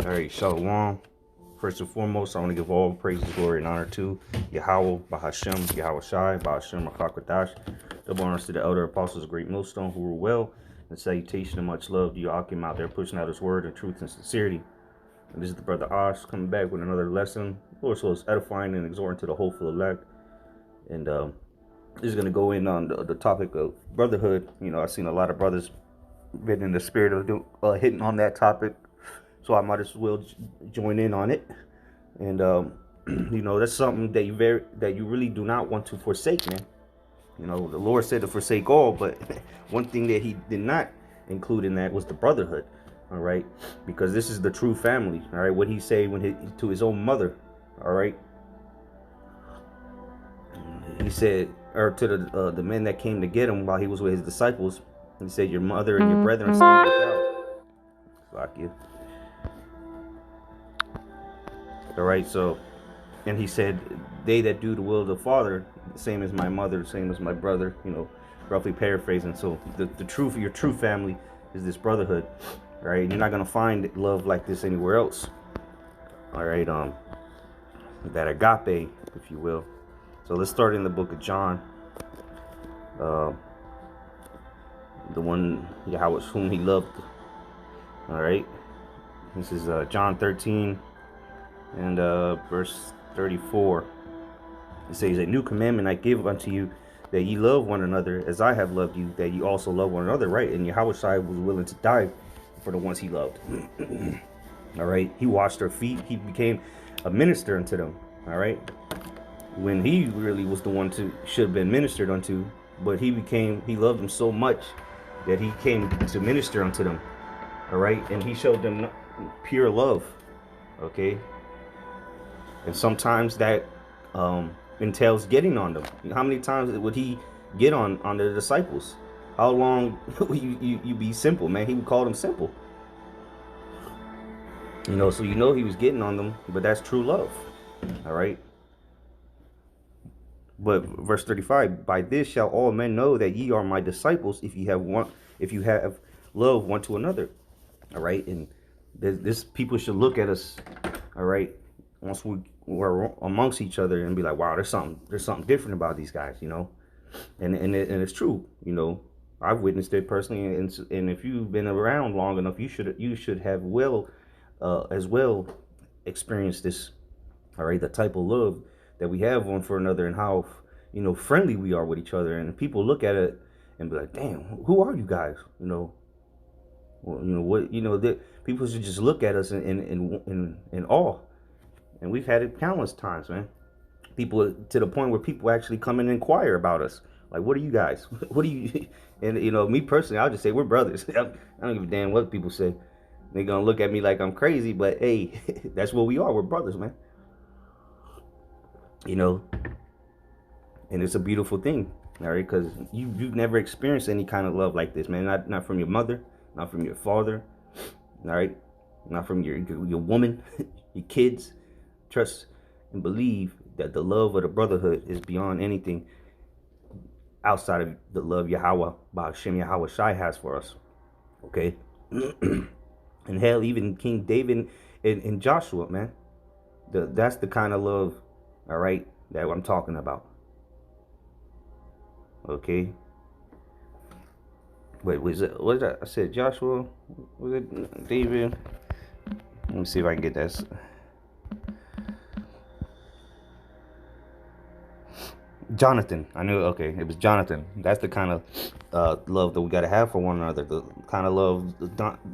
All right, Shalom. First and foremost, I want to give all praises, glory, and honor to Yahweh, Bahashem, Yahweh Shai, Bahashem, Rakakwadash. Double honors to the elder apostles of Great Millstone who rule well, and salutation and much love to you Akim out there pushing out his word and truth and sincerity. And this is the brother Ash coming back with another lesson, Lord, so it's edifying and exhorting to the hopeful elect. And this is going to go in on the topic of brotherhood. You know, I've seen a lot of brothers been in the spirit of hitting on that topic. So I might as well join in on it, and you know, that's something that you really do not want to forsake, man. You know, the Lord said to forsake all, but one thing that He did not include in that was the brotherhood. All right, because this is the true family. All right, what He said to His own mother. All right, He said, or to the men that came to get Him while He was with His disciples. He said, "Your mother and your brethren stand without." Fuck you. All right, so, and He said, they that do the will of the Father, the same as my mother, the same as my brother, you know, roughly paraphrasing. So the truth, your true family is this brotherhood. All right, you're not going to find love like this anywhere else. All right, that agape, if you will. So let's start in the book of John. The one Yahweh whom He loved. All right, this is John 13. And verse 34, it says, "A new commandment I give unto you, that ye love one another as I have loved you, that ye also love one another." Right? And Yahweh Shai was willing to die for the ones He loved. All right, He washed their feet. He became a minister unto them. All right, when He really was the one should have been ministered unto, but He loved them so much that He came to minister unto them. All right, and He showed them pure love. Okay. And sometimes that entails getting on them. How many times would He get on the disciples? How long would you be simple, man? He would call them simple. You know, so you know He was getting on them, but that's true love. All right. But verse 35, "By this shall all men know that ye are my disciples, if you have love one to another." All right. And this people should look at us, all right, once we're amongst each other and be like, wow, there's something different about these guys, you know. And it's true, you know. I've witnessed it personally, and if you've been around long enough, you should have as well experienced this. All right, the type of love that we have one for another, and how, you know, friendly we are with each other. And people look at it and be like, damn, who are you guys? You know, well, you know what, you know, that people should just look at us in awe. And we've had it countless times, man. People, to the point where people actually come and inquire about us. Like, what are you guys? What do you? And, you know, me personally, I'll just say we're brothers. I don't give a damn what people say. They're going to look at me like I'm crazy, but hey, that's what we are. We're brothers, man. You know, and it's a beautiful thing, all right? Because you've never experienced any kind of love like this, man. Not from your mother, not from your father, all right? Not from your woman, your kids. Trust and believe that the love of the brotherhood is beyond anything outside of the love Yahweh, Bahashem Yahweh Shai has for us. Okay? And hell, even King David and Joshua, man. That's the kind of love, all right, that I'm talking about. Okay? Wait, what is that? I said Joshua? Was it David? Let me see if I can get that. Jonathan. I knew, okay, it was Jonathan. That's the kind of love that we got to have for one another. The kind of love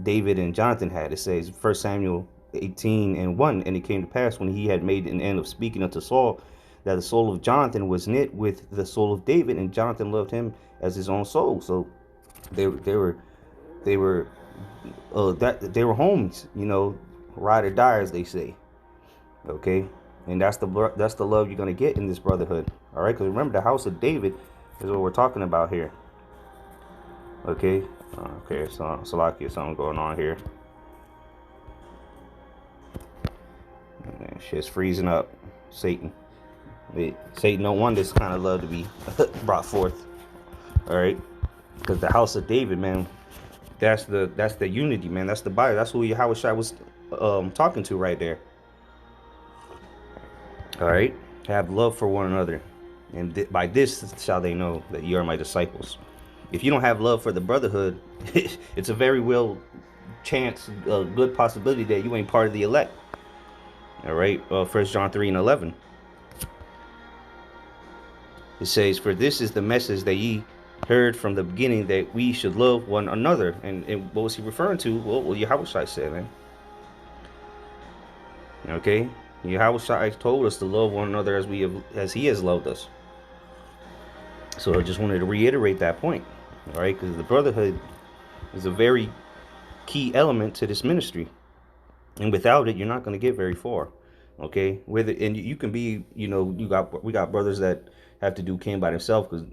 David and Jonathan had. It says 1 Samuel 18:1, "And it came to pass when he had made an end of speaking unto Saul, that the soul of Jonathan was knit with the soul of David, and Jonathan loved him as his own soul." So they were homies, you know, ride or die, as they say. Okay. And that's the love you're going to get in this brotherhood. All right, because remember, the house of David is what we're talking about here. Okay, so Salakia, something going on here. Man, shit's freezing up. Satan don't want this kind of love to be brought forth. All right, because the house of David, man, that's the unity, man. That's the Bible. That's who Yahweh Shai was talking to right there. All right, have love for one another, and by this shall they know that you are my disciples. If you don't have love for the brotherhood, it's a very real chance, a good possibility that you ain't part of the elect. All right, 1 John 3:11. It says, "For this is the message that ye heard from the beginning, that we should love one another." And what was he referring to? Well, Yahweh said, man. Okay, Yahweh told us to love one another as He has loved us. So I just wanted to reiterate that point, all right? Because the brotherhood is a very key element to this ministry, and without it, you're not going to get very far. Okay, and you can be, we got brothers that have to do Cain by themselves, because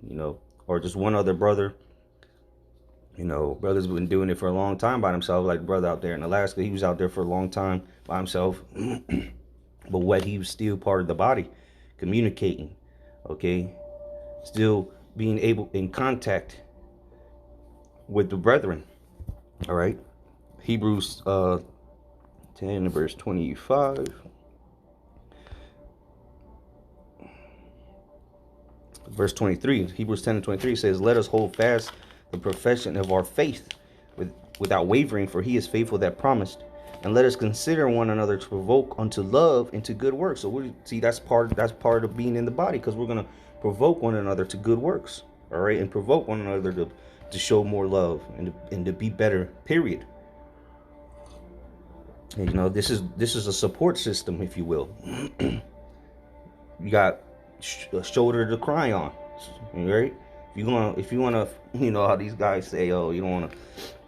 or just one other brother. Brothers been doing it for a long time by themselves, like the brother out there in Alaska. He was out there for a long time by himself, but what, he was still part of the body, communicating, okay, still being able in contact with the brethren. All right, Hebrews 10 verse 25. Verse 23, Hebrews 10 and 23 says, "Let us hold fast the profession of our faith without wavering, for He is faithful that promised. And let us consider one another to provoke unto love and to good works." So we see that's part of being in the body, because we're gonna provoke one another to good works. All right, and provoke one another to show more love and to be better. Period. And, this is a support system, if you will. You got a shoulder to cry on, right? If you wanna, how these guys say, oh, you don't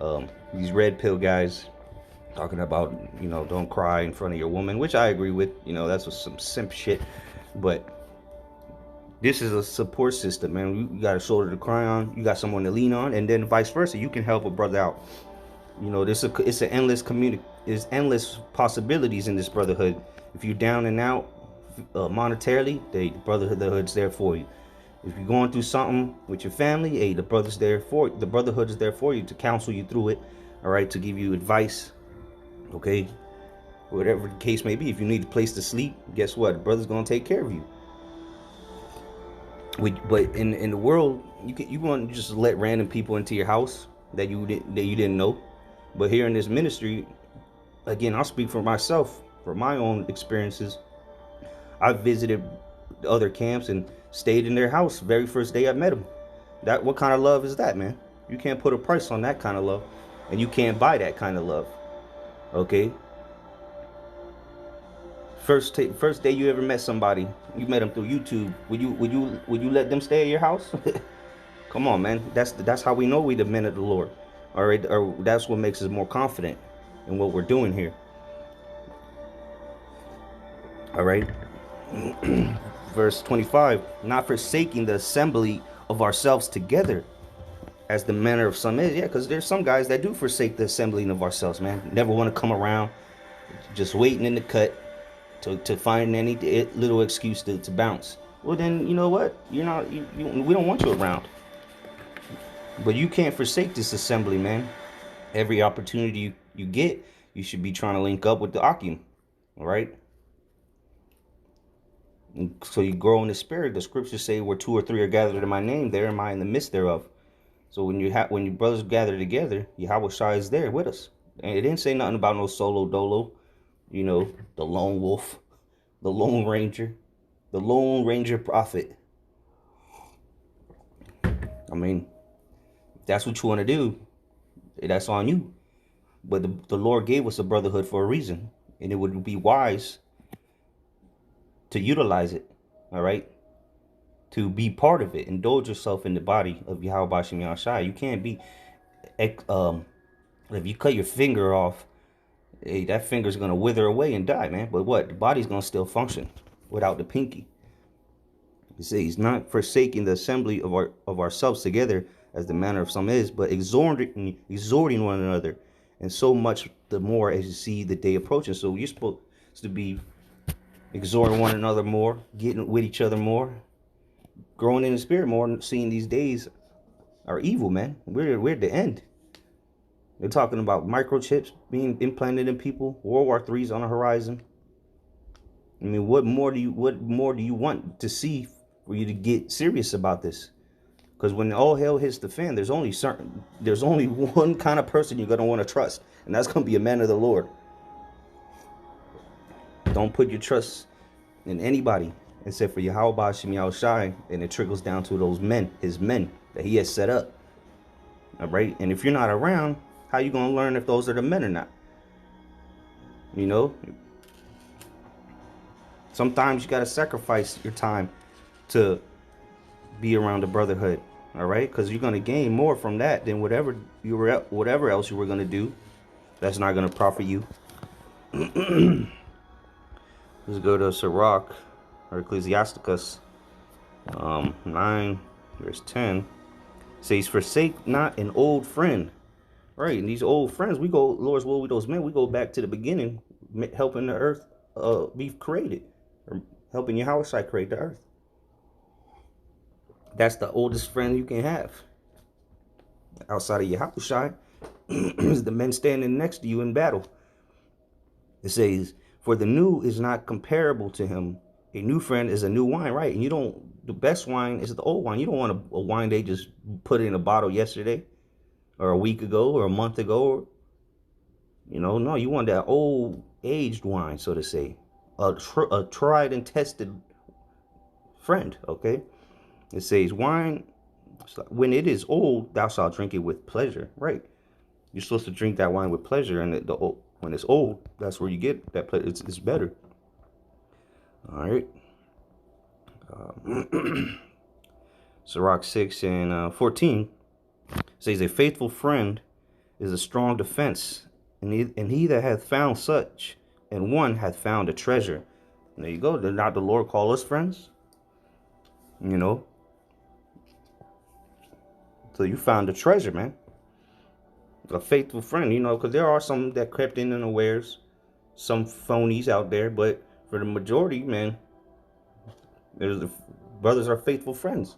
wanna, these red pill guys talking about, don't cry in front of your woman, which I agree with. That's some simp shit, but this is a support system, man. You got a shoulder to cry on, you got someone to lean on, and then vice versa. You can help a brother out. It's an endless community. There's endless possibilities in this brotherhood. If you're down and out monetarily, the brotherhood's there for you. If you're going through something with your family, hey, the brotherhood is there for you to counsel you through it. All right, to give you advice. Okay, whatever the case may be. If you need a place to sleep, guess what? The brother's gonna take care of you. But in the world, you want to just let random people into your house that you didn't know. But here in this ministry, again, I'll speak for myself, for my own experiences. I visited other camps and stayed in their house very first day I met them. What kind of love is that, man? You can't put a price on that kind of love, and you can't buy that kind of love. Okay. First day you ever met somebody, you met them through YouTube. Would you let them stay at your house? Come on, man. That's how we know we the men of the Lord. All right, or that's what makes us more confident in what we're doing here. All right. Verse 25, "Not forsaking the assembly of ourselves together, as the manner of some is." Yeah, because there's some guys that do forsake the assembling of ourselves, man. Never want to come around, just waiting in the cut to find any little excuse to bounce. Well, then, you know what? We don't want you around. But you can't forsake this assembly, man. Every opportunity you get, you should be trying to link up with the Akim. All right? And so you grow in the spirit. The scriptures say, "Where 2 or 3 are gathered in my name, there am I in the midst thereof." So when your brothers gather together, Yahweh Shai is there with us. And it didn't say nothing about no solo dolo, the lone wolf, the lone ranger, the lone ranger prophet. I mean, if that's what you want to do, that's on you. But the Lord gave us a brotherhood for a reason, and it would be wise to utilize it, all right? To be part of it. Indulge yourself in the body of Yahweh Bashem Yahshai. You can't be, if you cut your finger off, hey, that finger's going to wither away and die, man. But what? The body's going to still function without the pinky. You see, he's not forsaking the assembly of ourselves together, as the manner of some is, but exhorting one another, and so much the more as you see the day approaching. So you're supposed to be exhorting one another more, getting with each other more, growing in the spirit more, seeing these days are evil, man. We're at the end. They're talking about microchips being implanted in people. World War III's on the horizon. I mean, what more do you want to see for you to get serious about this? Because when all hell hits the fan, there's only one kind of person you're gonna want to trust, and that's gonna be a man of the Lord. Don't put your trust in anybody except for Yahweh Shem Yahushai, and it trickles down to those men, his men that he has set up. All right, and if you're not around, how you gonna learn if those are the men or not? You know, sometimes you gotta sacrifice your time to be around the brotherhood. All right, because you're gonna gain more from that than whatever else you were gonna do. That's not gonna profit you. Let's go to Sirach or Ecclesiasticus 9 verse 10. It says, "Forsake not an old friend." Right, and these old friends, we go, Lord's will with those men, we go back to the beginning, helping the earth be created, or helping Yahweh create the earth. That's the oldest friend you can have. Outside of Yahweh is the men standing next to you in battle. It says, "For the new is not comparable to him. A new friend is a new wine," right? And the best wine is the old wine. You don't want a wine they just put in a bottle yesterday, or a week ago, or a month ago. No, you want that old aged wine, so to say, a tried and tested friend. Okay, it says, "Wine, when it is old, thou shalt drink it with pleasure." Right, you're supposed to drink that wine with pleasure, and when it's old, that's where you get that pleasure. It's better. All right. Sirach 6 and 14 says, "A faithful friend is a strong defense, and he that hath found such, and one hath found a treasure." And there you go. Did not the Lord call us friends? So you found a treasure, man. A faithful friend, because there are some that crept in unawares, some phonies out there, but for the majority, man, the brothers are faithful friends.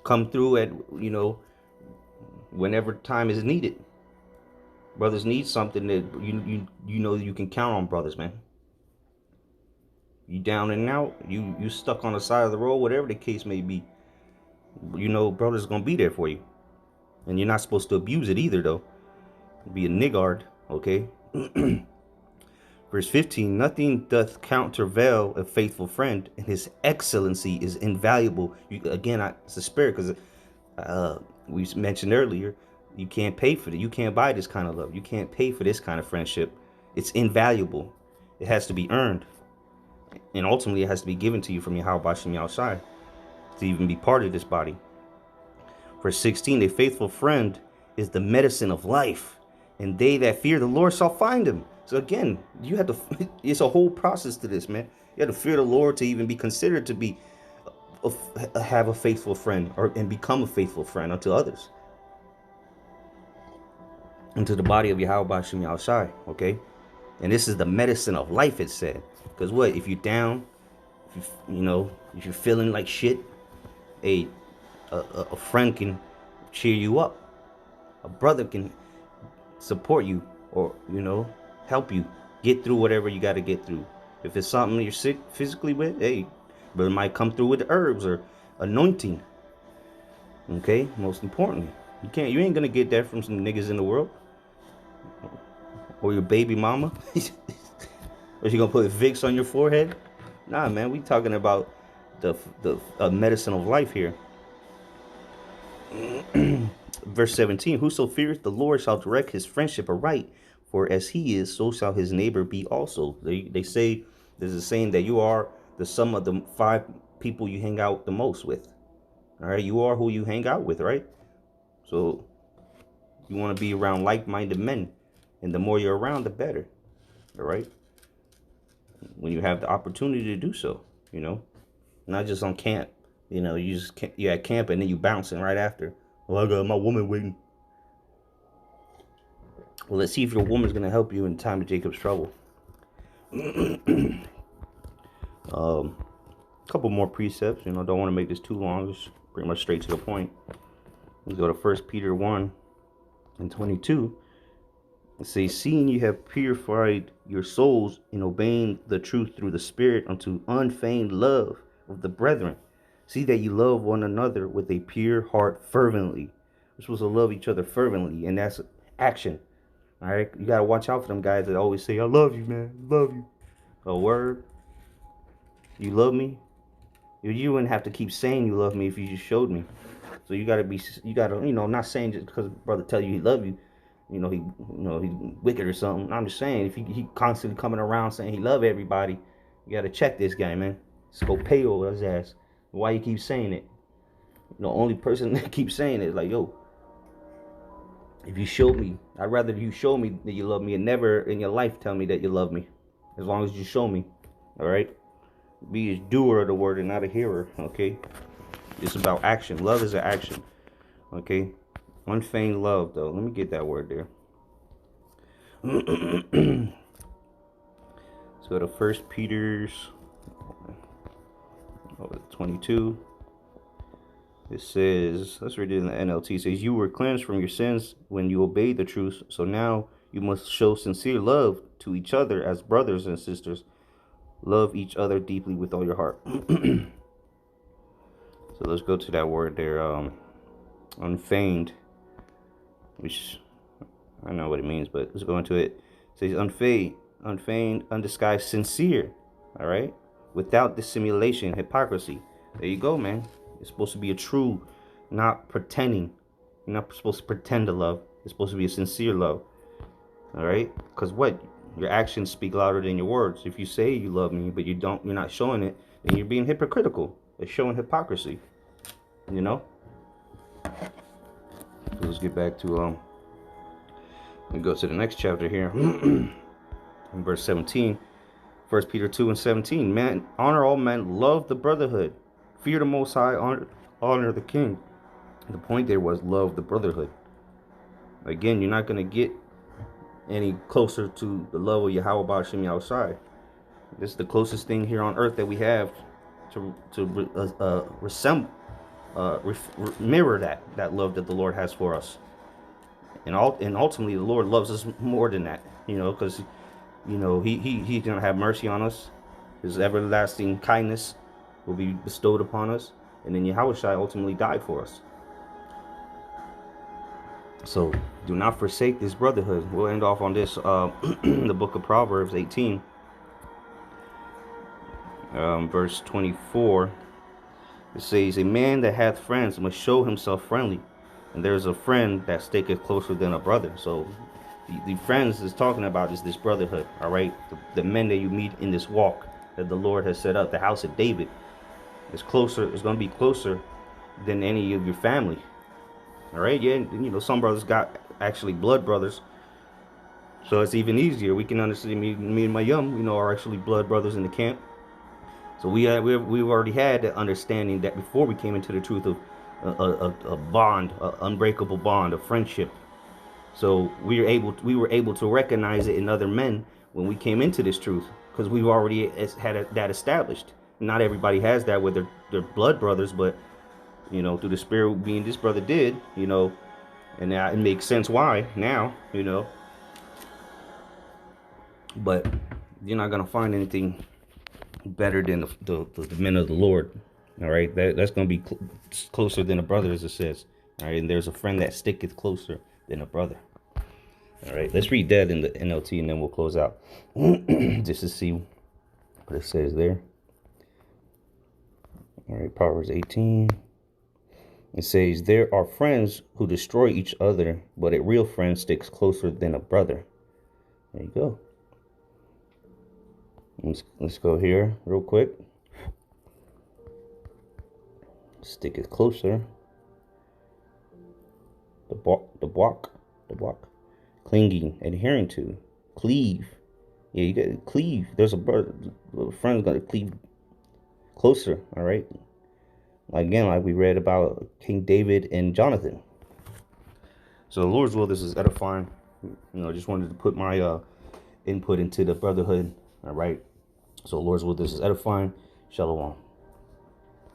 Come through at whenever time is needed. Brothers need something that you can count on, brothers, man. You down and out, you stuck on the side of the road, whatever the case may be. Brothers gonna be there for you, and you're not supposed to abuse it either, though. Be a niggard, okay? Verse 15, "Nothing doth countervail a faithful friend, and his excellency is invaluable." It's a spirit, because we mentioned earlier, you can't pay for it. You can't buy this kind of love. You can't pay for this kind of friendship. It's invaluable. It has to be earned. And ultimately, it has to be given to you from Yahweh Shem Yahushai to even be part of this body. Verse 16, "A faithful friend is the medicine of life, and they that fear the Lord shall find him." So again, you have to, it's a whole process to this, man. You have to fear the Lord to even be considered to be, have a faithful friend, and become a faithful friend unto others. Into the body of Yahweh Shem Yahushai, okay? And this is the medicine of life, it said. Because what? If you're down, if you're feeling like shit, a friend can cheer you up. A brother can support you, or help you get through whatever you got to get through. If it's something you're sick physically with, hey, brother might come through with herbs or anointing. Okay, most importantly, you ain't gonna get that from some niggas in the world, or your baby mama. Or you gonna put Vicks on your forehead? Nah, man, we talking about the medicine of life here. Verse 17, "Whoso feareth the Lord shall direct his friendship aright, for as he is, so shall his neighbor be also." They say, there's a saying that you are the sum of the 5 people you hang out the most with. All right, you are who you hang out with, right? So you want to be around like-minded men, and the more you're around, the better. All right, when you have the opportunity to do so, not just on camp. You're at camp and then you bouncing right after. Well, I got my woman waiting. Well, let's see if your woman's gonna help you in time of Jacob's trouble. Couple more precepts. Don't want to make this too long. Just pretty much straight to the point. Let's go to 1 Peter 1:22. It says, seeing you have purified your souls in obeying the truth through the Spirit unto unfeigned love of the brethren. See that you love one another with a pure heart fervently. We're supposed to love each other fervently, and that's action. All right? You got to watch out for them guys that always say, I love you, man. I love you. A word? You love me? You wouldn't have to keep saying you love me if you just showed me. So you gotta, I'm not saying just because brother tell you he love you, he's wicked or something. I'm just saying if he constantly coming around saying he love everybody, you gotta check this guy, man. Let's go pay over his ass. Why you keep saying it? The only person that keeps saying it is like, yo, if you show me, I'd rather you show me that you love me and never in your life tell me that you love me. As long as you show me, all right? Be a doer of the word and not a hearer, okay? It's about action. Love is an action, okay? Unfeigned love, though. Let me get that word there. Let's go to 1 Peter's 22. It says, let's read it in the NLT. It says, you were cleansed from your sins when you obeyed the truth. So now you must show sincere love to each other as brothers and sisters. Love each other deeply with all your heart. So let's go to that word there, unfeigned, which I don't know what it means, but let's go into it. It says unfeigned, undisguised, sincere, all right? Without dissimulation, hypocrisy. There you go, man. It's supposed to be a true, not pretending. You're not supposed to pretend to love. It's supposed to be a sincere love, all right? Because what? Your actions speak louder than your words. If you say you love me, but you're not showing it, then you're being hypocritical. It's showing hypocrisy, you know? So let's get back to, we go to the next chapter here. In verse 17, 1 Peter 2:17. Man, honor all men, love the brotherhood, fear the Most High, honor the King. The point there was love the brotherhood. Again, you're not going to get any closer to the love of Yahweh Shem Yahushai. This is the closest thing here on earth that we have to mirror that love that the Lord has for us. And ultimately, the Lord loves us more than that, because He's gonna have mercy on us. His everlasting kindness will be bestowed upon us, and then Yahushai ultimately died for us. So do not forsake this brotherhood. We'll end off on this, the book of Proverbs 18, verse 24. It says, a man that hath friends must show himself friendly, and there's a friend that sticketh closer than a brother. So the friends is talking about is this brotherhood, all right? The men that you meet in this walk that the Lord has set up, the house of David, is closer. It's going to be closer than any of your family. All right, yeah, some brothers got actually blood brothers, so it's even easier. We can understand. Me and my young, are actually blood brothers in the camp. So we've already had that understanding that before we came into the truth of a bond, an unbreakable bond, of friendship. So we were able to recognize it in other men when we came into this truth, because we've already had that established. Not everybody has that with their blood brothers, but through the Spirit being this brother did, and now it makes sense why now, but you're not gonna find anything better than the men of the Lord. All right, that's gonna be closer than a brother, as it says. All right, and there's a friend that sticketh closer than a brother. All right, let's read that in the NLT, and then we'll close out just to see what it says there. All right, Proverbs 18. It says, there are friends who destroy each other, but a real friend sticks closer than a brother. There you go. Let's go here real quick. Stick it closer. The block. Clinging, adhering to. Cleave. Yeah, you got to cleave. There's a brother. A friend's going to cleave closer, all right? Again, like we read about King David and Jonathan. So the Lord's will, this is edifying. Just wanted to put my input into the brotherhood. All right. So Lord's will, this is edifying. Shalom.